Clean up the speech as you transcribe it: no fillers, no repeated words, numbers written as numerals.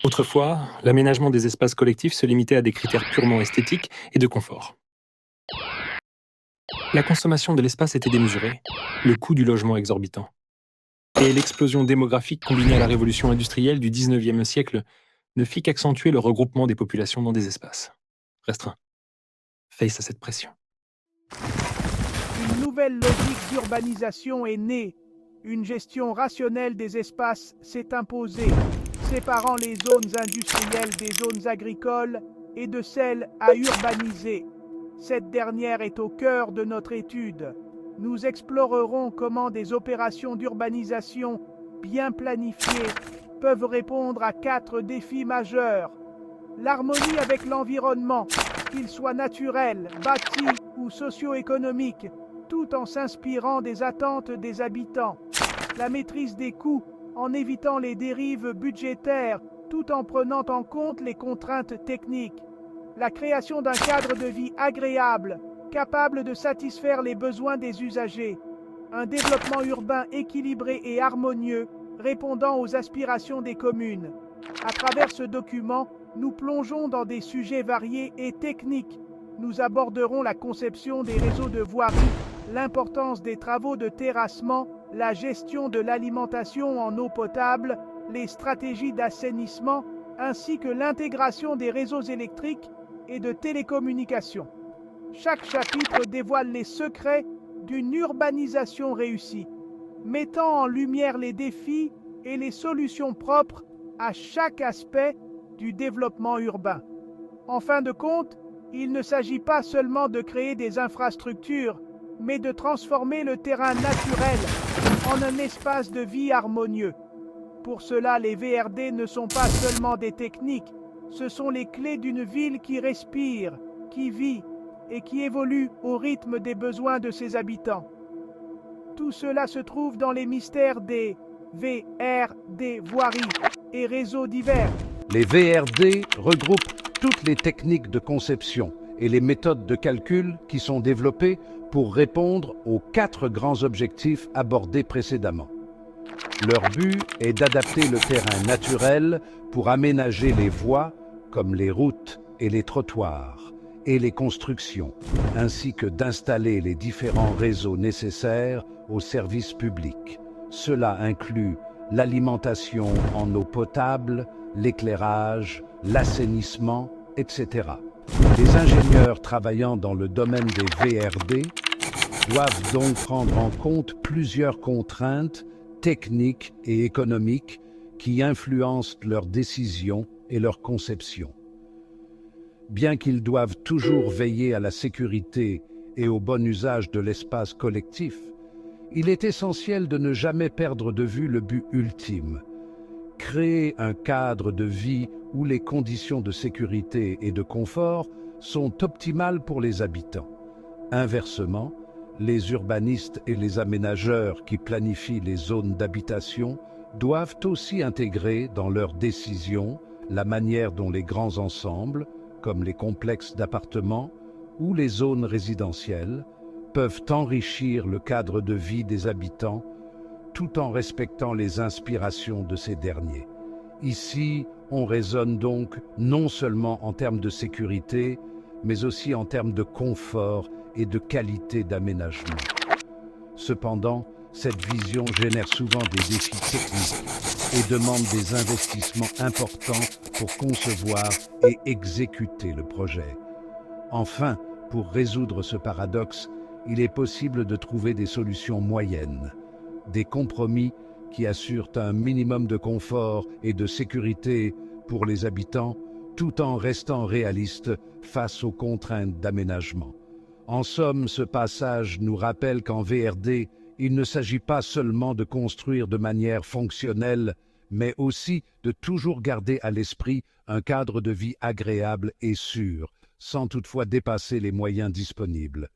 Autrefois, l'aménagement des espaces collectifs se limitait à des critères purement esthétiques et de confort. La consommation de l'espace était démesurée, le coût du logement exorbitant. Et l'explosion démographique combinée à la révolution industrielle du 19e siècle ne fit qu'accentuer le regroupement des populations dans des espaces restreints, face à cette pression. Une nouvelle logique d'urbanisation est née. Une gestion rationnelle des espaces s'est imposée, séparant les zones industrielles des zones agricoles et de celles à urbaniser. Cette dernière est au cœur de notre étude. Nous explorerons comment des opérations d'urbanisation bien planifiées peuvent répondre à 4 défis majeurs. L'harmonie avec l'environnement, qu'il soit naturel, bâti ou socio-économique, tout en s'inspirant des attentes des habitants. La maîtrise des coûts, en évitant les dérives budgétaires, tout en prenant en compte les contraintes techniques. La création d'un cadre de vie agréable, capable de satisfaire les besoins des usagers. Un développement urbain équilibré et harmonieux, répondant aux aspirations des communes. À travers ce document, nous plongeons dans des sujets variés et techniques. Nous aborderons la conception des réseaux de voirie, l'importance des travaux de terrassement, la gestion de l'alimentation en eau potable, les stratégies d'assainissement, ainsi que l'intégration des réseaux électriques et de télécommunications. Chaque chapitre dévoile les secrets d'une urbanisation réussie, mettant en lumière les défis et les solutions propres à chaque aspect du développement urbain. En fin de compte, il ne s'agit pas seulement de créer des infrastructures, mais de transformer le terrain naturel en un espace de vie harmonieux. Pour cela, les VRD ne sont pas seulement des techniques, ce sont les clés d'une ville qui respire, qui vit et qui évolue au rythme des besoins de ses habitants. Tout cela se trouve dans les mystères des VRD, voiries et réseaux divers. Les VRD regroupent toutes les techniques de conception et les méthodes de calcul qui sont développées pour répondre aux 4 grands objectifs abordés précédemment. Leur but est d'adapter le terrain naturel pour aménager les voies, comme les routes et les trottoirs, et les constructions, ainsi que d'installer les différents réseaux nécessaires aux services publics. Cela inclut l'alimentation en eau potable, l'éclairage, l'assainissement, etc. Les ingénieurs travaillant dans le domaine des VRD doivent donc prendre en compte plusieurs contraintes techniques et économiques qui influencent leurs décisions et leur conception. Bien qu'ils doivent toujours veiller à la sécurité et au bon usage de l'espace collectif, il est essentiel de ne jamais perdre de vue le but ultime: créer un cadre de vie où les conditions de sécurité et de confort sont optimales pour les habitants. Inversement, les urbanistes et les aménageurs qui planifient les zones d'habitation doivent aussi intégrer dans leurs décisions la manière dont les grands ensembles, comme les complexes d'appartements ou les zones résidentielles, peuvent enrichir le cadre de vie des habitants tout en respectant les inspirations de ces derniers. Ici, on raisonne donc non seulement en termes de sécurité, mais aussi en termes de confort et de qualité d'aménagement. Cependant, cette vision génère souvent des défis techniques et demande des investissements importants pour concevoir et exécuter le projet. Enfin, pour résoudre ce paradoxe, il est possible de trouver des solutions moyennes, des compromis qui assurent un minimum de confort et de sécurité pour les habitants, tout en restant réalistes face aux contraintes d'aménagement. En somme, ce passage nous rappelle qu'en VRD, il ne s'agit pas seulement de construire de manière fonctionnelle, mais aussi de toujours garder à l'esprit un cadre de vie agréable et sûr, sans toutefois dépasser les moyens disponibles.